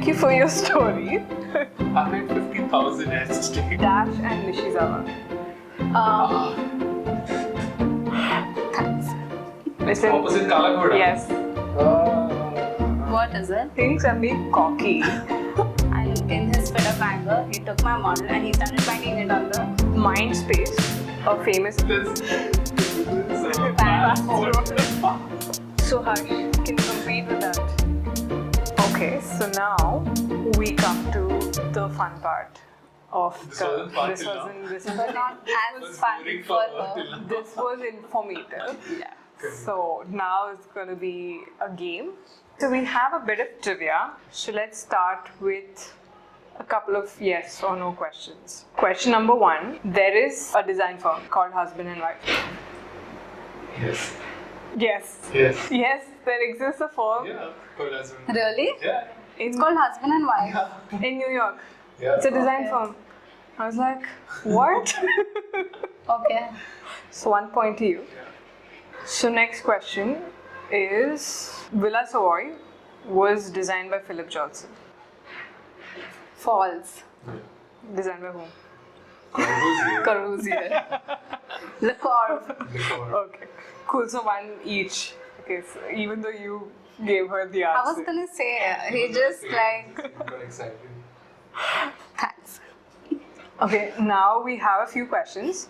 you for your story. 150,000 at stake. Dash and Nishizawa. Listen. Opposite Kalagoda. Yes. What is it? Things are being cocky. And in his fit of anger, he took my model and he started banging it on the Mindspace, a famous. This So Harsh, can you compete with that? Okay, so now we come to the fun part of This wasn't fun till now. this but not as was fun boring for for her her. till now. this was informative. Yeah. So now it's going to be a game. So we have a bit of trivia. So let's start with a couple of yes or no questions. Question number 1. There is a design firm called Husband and Wife. Yes. Yes. Yes. Yes, there exists a firm Yeah. Good husband. Really? Yeah. It's called husband and wife. in New York. Yeah. It's a design Okay. firm. I was like, what? Okay. So 1 point to you. So next question is Villa Savoy was designed by Philip Johnson. False. Designed by whom? Corbusier. Corbusier. Le Corve. Okay. Cool. So 1 each. Okay. So even though you gave her the I was answer. gonna say, he just like, Got excited. thanks. Okay. Now we have a few questions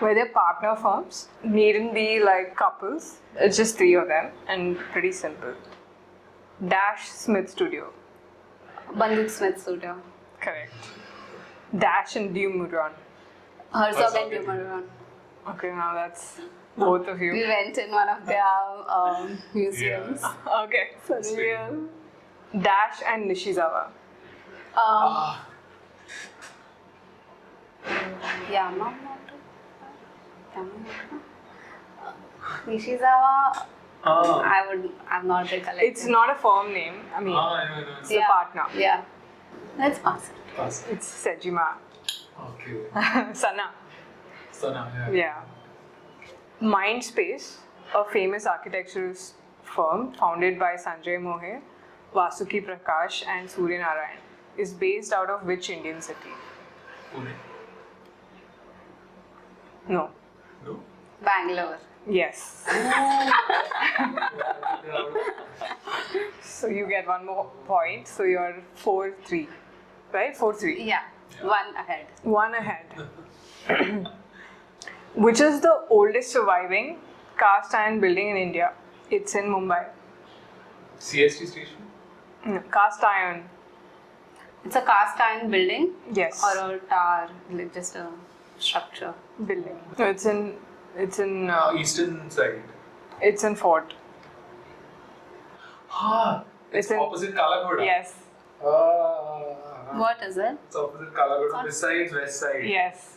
where they're partner firms. Needn't be like couples. It's just 3 of them and pretty simple. Dash Smith Studio. Banduk Smith Studio. Correct. Dash and Dumoulin. Herzog Herzog and and Dumoulin. Okay, now that's both of We you. went in one of their museums. Okay, for real. Dash and Nishizawa. Yamamoto. Nishizawa. I'm not recollecting. It's not a firm name. I mean, I know. it's a partner. Yeah. Let's pass it. Pass. It's Sejima. Okay. Sana. Sana, yeah. Yeah. Mindspace, a famous architectural firm founded by Sanjay Mohe, Vasuki Prakash, and Surya Narayan, is based out of which Indian city? Pune. No. No? Bangalore. Yes. So you get 1 more point. So you're 4-3. Right? 4-3. Yeah. One ahead. 1 ahead. Which is the oldest surviving cast iron building in India? It's in Mumbai. CST station? No, cast iron. It's a cast iron building Yes. or a tower, like just a structure. Building. No, it's in Eastern side. it's in Fort. It's in- opposite Kalagoda. Yes. What is it? It's opposite Kalagoda. Besides west side. Yes.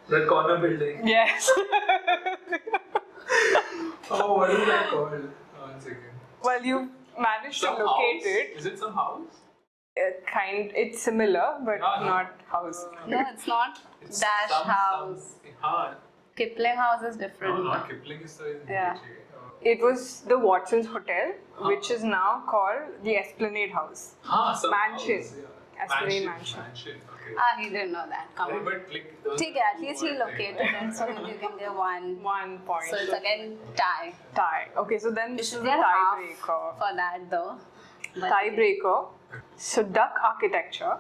That corner building. Yes. Oh, what is that called? 1 second. Well, you managed to Some locate house? it. Is it some house? It's similar, but No. not house. No, it's not. It's Dash House. Kipling House is different. No, not Kipling is the Yeah. It was the Watson's Hotel, which is now called the Esplanade House. Some Mansion. house, yeah. Esplanade Mansion. Mansion. Okay. He didn't know that. Come on. But like, there was Okay, at least he located it, so maybe you can get 1. 1 point. So it's again tie. Tie. Okay, so then You this is should the get half tiebreaker. for that though. But Tiebreaker. So duck architecture,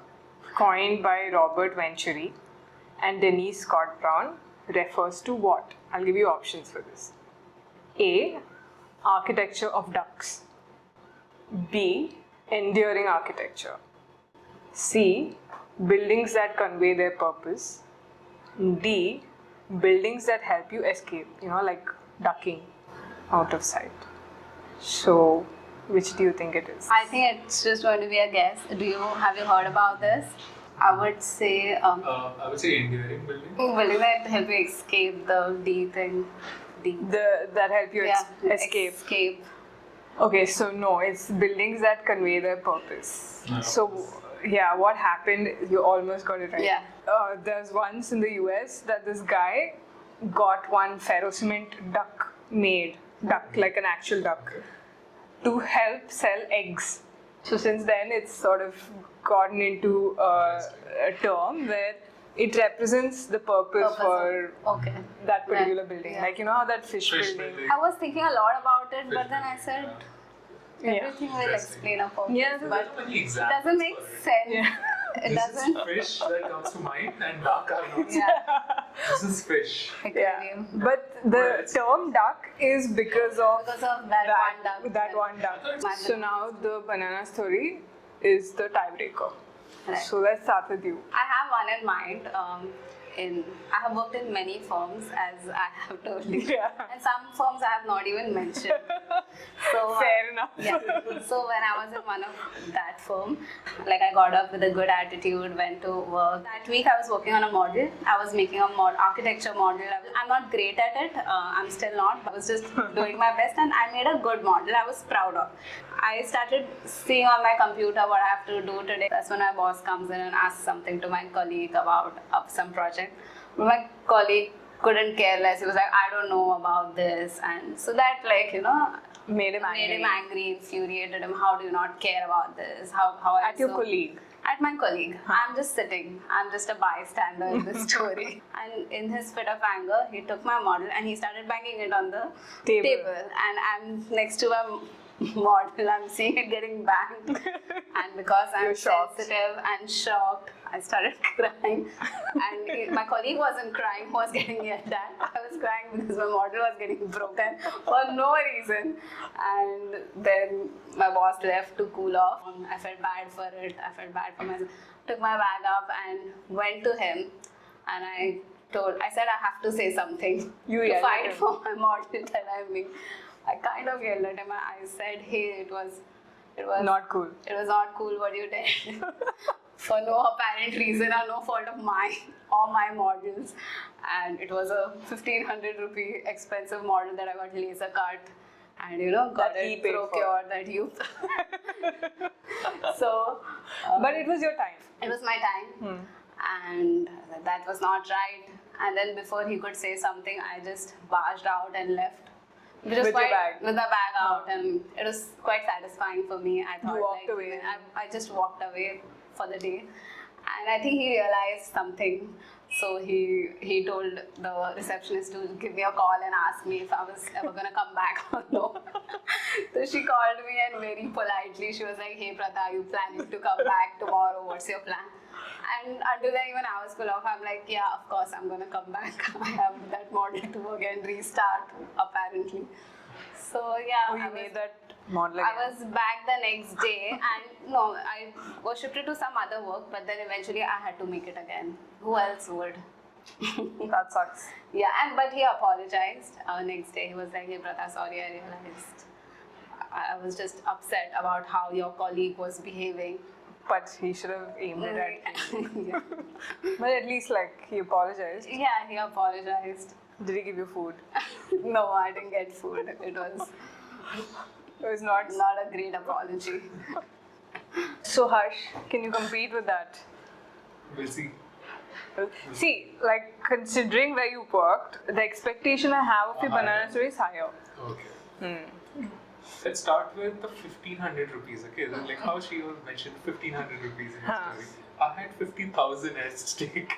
coined by Robert Venturi and Denise Scott Brown, refers to what? I'll give you options for this. A. Architecture of ducks. B. Enduring architecture. C. Buildings that convey their purpose. D. Buildings that help you escape, like ducking out of sight. So, which do you think it is? I think it's just going to be a guess. Have you heard about this? I would say I would say enduring building. building that help you escape the D thing. D. That help you Yeah. escape. Escape. Okay, so no, it's buildings that convey their purpose. No. So, yeah, what happened? You almost got it right. Yeah. There's once in the US that this guy got one ferrocement duck made, like an actual duck, to help sell eggs So since then, it's sort of gotten into a term where it represents the purpose for Okay. that particular Right. building. Yeah. Like, you know how that fish building. building. I was thinking a lot about it, but then I said Yeah. everything will Interesting. explain a purpose. Yeah, but So many it examples doesn't make for it. sense. Yeah. It This doesn't. is fish that comes to mind, and duck are not. Yeah. This is fish. Aquarium. But the Right. term duck is because of Because of that one duck. that one duck. Imagine. So now the banana story is the tiebreaker. Right. So let's start with you. I have one in mind. I have worked in many firms, as I have told you, Yeah. and some firms I have not even mentioned. So Fair enough. Yeah. So when I was in one of that firm, like I got up with a good attitude, went to work. That week I was working on a model. I was making a architecture model. I'm not great at it. I'm still not. I was just doing my best, and I made a good model. I was proud of. I started seeing on my computer what I have to do today. That's when my boss comes in and asks something to my colleague about some project. My colleague couldn't care less. He was like, I don't know about this. And so that, like, you know, Made him angry. infuriated him. How do you not care about this? How I At your colleague. At my colleague. I'm just sitting. I'm just a bystander in this story. And in his fit of anger, he took my model and he started banging it on the Table. And I'm next to a model. I'm seeing it getting banged. And because I'm You're shocked. sensitive and shocked, I started crying. And my colleague wasn't crying, who was getting yelled at. I was crying because my model was getting broken for no reason. And then my boss left to cool off. I felt bad for it. I felt bad for myself. Took my bag up and went to him. And I said I have to say something You to yelled at fight him. for my model that I'm being. I kind of yelled at him. I said, hey, it was Not cool. it was not cool what you did. For no apparent reason or no fault of mine or my models. And it was a 1,500 rupee expensive model that I got laser cut and, you know, got That he it paid for. procured that you. So, But it was your time. it was my time. And that was not right. And then before he could say something, I just barged out and left. Which was With your quite, bag? with the bag out, and it was quite satisfying for me. I thought, walked like, away. I just walked away for the day, and I think he realized something. So he told the receptionist to give me a call and ask me if I was ever gonna come back or no. So she called me and very politely she was like, "Hey Pratha, are you planning to come back tomorrow? What's your plan?" And until then, even I was full of, I'm like, yeah, of course I'm gonna come back. I have that model to again restart, apparently. So yeah, Oh, you made that model I again. was back the next day, and no, I was shifted to some other work, but then eventually I had to make it again. Who else would? That sucks. Yeah, but he apologized. Next day, he was like, "Hey, Pratha, sorry, I realized I was just upset about how your colleague was behaving." But he should have aimed it at you. Yeah. But at least, like, he apologized. Yeah, he apologized. Did he give you food? No, I didn't get food. It was It was not. not a great apology. So, Harsh, can you compete with that? We'll see. See, like, considering where you worked, the expectation I have of your banana story is higher. Okay. Let's start with the 1,500 rupees. Okay, then, like how she mentioned 1,500 rupees in her Huh. story. I had 50,000 at stake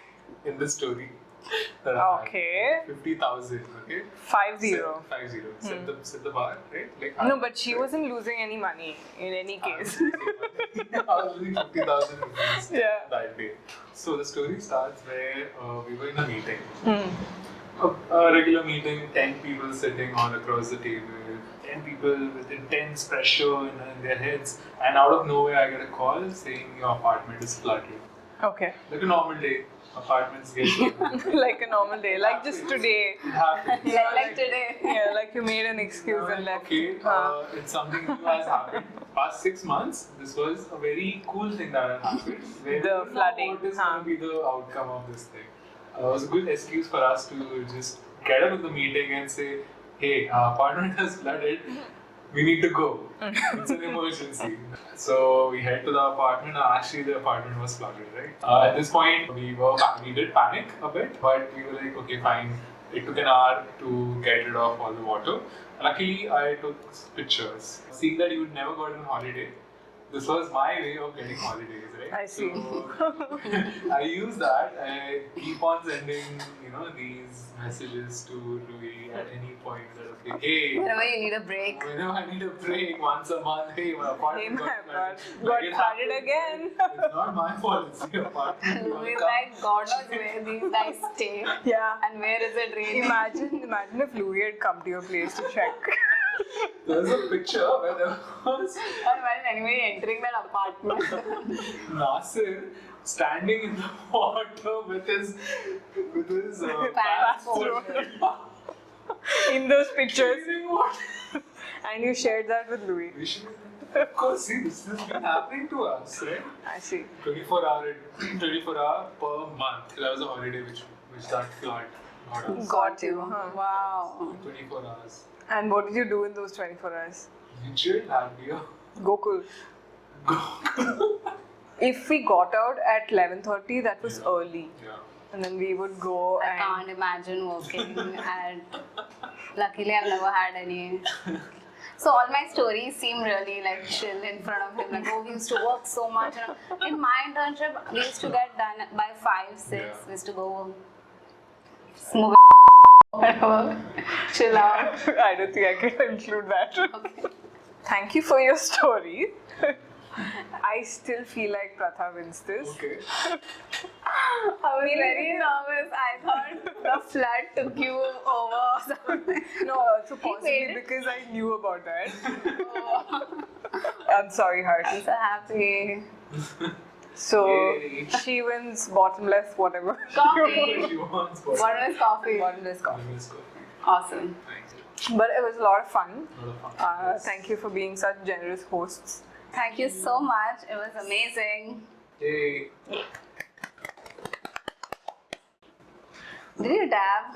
in the story. that I had. Okay. 50,000. Okay. 5-0. 5-0. Set the bar, right? Like No, but she wasn't losing any money in any case. I was losing 50,000 rupees Yeah. that day. So the story starts where we were in a meeting. Hmm. A regular meeting, 10 people sitting all across the table, 10 people with intense pressure in their heads, and out of nowhere I get a call saying your apartment is flooded. Okay. Like a normal day, apartments get flooded. Like a normal day, like just today. It happens. Like today. Yeah, like you made an excuse and left. Okay, it's something new has happened. Past 6 months, this was a very cool thing that had happened. Where The we didn't know flooding, what is huh. going to be the outcome of this thing. It was a good excuse for us to just get up in the meeting and say, hey, our apartment has flooded. We need to go. It's an emergency. So we head to the apartment, and actually the apartment was flooded, right? At this point, we did panic a bit, but we were like, okay, fine. It took an hour to get rid of all the water. Luckily, I took pictures. Seeing that you would never got on holiday, this was my way of getting holidays, right? I see. So, I use that. I keep on sending, these messages to Louis at any point that, okay, hey, Whenever you need a break. whenever I need a break once a month, hey, my Hey, apartment my got God, flooded. got Like, it flooded happens. again. It's not my fault, it's the apartment. Louis is like, God knows where these guys stay. Yeah. And where is it raining? Imagine if Louis had come to your place to check. There's a picture where there was Or imagine anybody entering that apartment. Nasir standing in the water with his Pants pants folded. In those pictures. Freezing water. And you shared that with Louis. We should, of course, see, this has been happening to us, right? I see. 24 hour per month. That was a holiday which that flood got us. Got you. Huh. Wow. 24 hours. And what did you do in those 24 hours? We chilled, had beer. Gokul. If we got out at 11:30, that was Yeah. early. Yeah. And then we would go I and can't imagine working at. Luckily, I've never had any. So all my stories seem really like chill in front of him. Like, oh, we used to work so much. In my internship, we used to get done by 5, 6. Yeah. We used to go smoke, whatever, chill out. I don't think I can include that. Okay. Thank you for your story. I still feel like Pratha wins this. Okay. I was very nervous. I thought the flood took you over or something. No, so made possibly it. because I knew about that. Oh, I'm sorry, Harsh. I'm so happy. So Yay. she wins bottomless, whatever. Coffee. She wants but Bottomless coffee. Bottomless coffee. Let's go. Awesome. Thank you. But it was a lot of fun. A lot of fun. Yes. Thank you for being such generous hosts. Thank you so much. It was amazing. Yay. Did you dab?